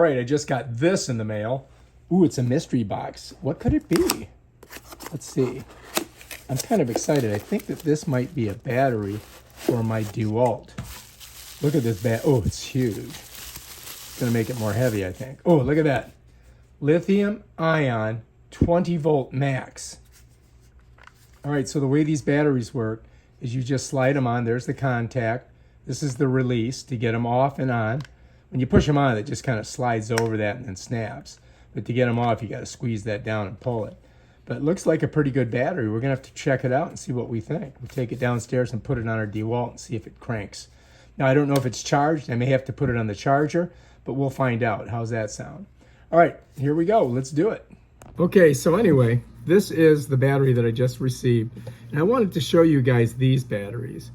All right, I just got this in the mail. Ooh, it's a mystery box. What could it be? Let's see. I'm kind of excited. I think that this might be a battery for my DeWalt. Look at this oh, it's huge. It's gonna make it more heavy, I think. Oh, look at that. Lithium ion 20 volt max. All right, so the way these batteries work is you just slide them on. There's the contact. This is the release to get them off and on. When you push them on, it just kind of slides over that and then snaps. But to get them off, you got to squeeze that down and pull it. But it looks like a pretty good battery. We're going to have to check it out and see what we think. We'll take it downstairs and put it on our DeWalt and see if it cranks. Now, I don't know if it's charged. I may have to put it on the charger, but we'll find out. How's that sound? All right, here we go. Let's do it. Okay, so anyway, this is the battery that I just received. And I wanted to show you guys these batteries.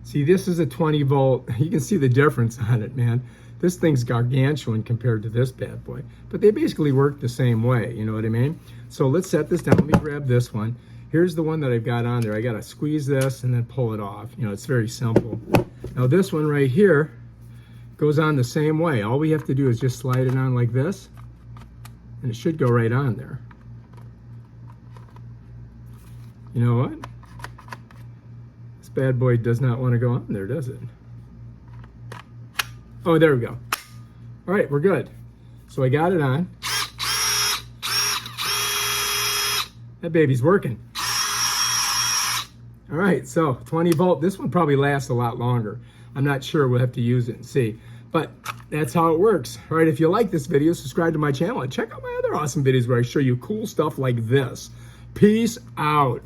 See, this is a 20 volt. You can see the difference on it, man. This thing's gargantuan compared to this bad boy. But they basically work the same way, you know what I mean? So let's set this down. Let me grab this one. Here's the one that I've got on there. I gotta squeeze this and then pull it off. You know, it's very simple. Now this one right here goes on the same way. All we have to do is just slide it on like this, and it should go right on there. You know what? This bad boy does not want to go on there, does it? Oh, there we go. All right, we're good. So I got it on. That baby's working. All right, so 20 volt. This one probably lasts a lot longer. I'm not sure. We'll have to use it and see. But that's how it works. All right, if you like this video, subscribe to my channel and check out my other awesome videos where I show you cool stuff like this. Peace out.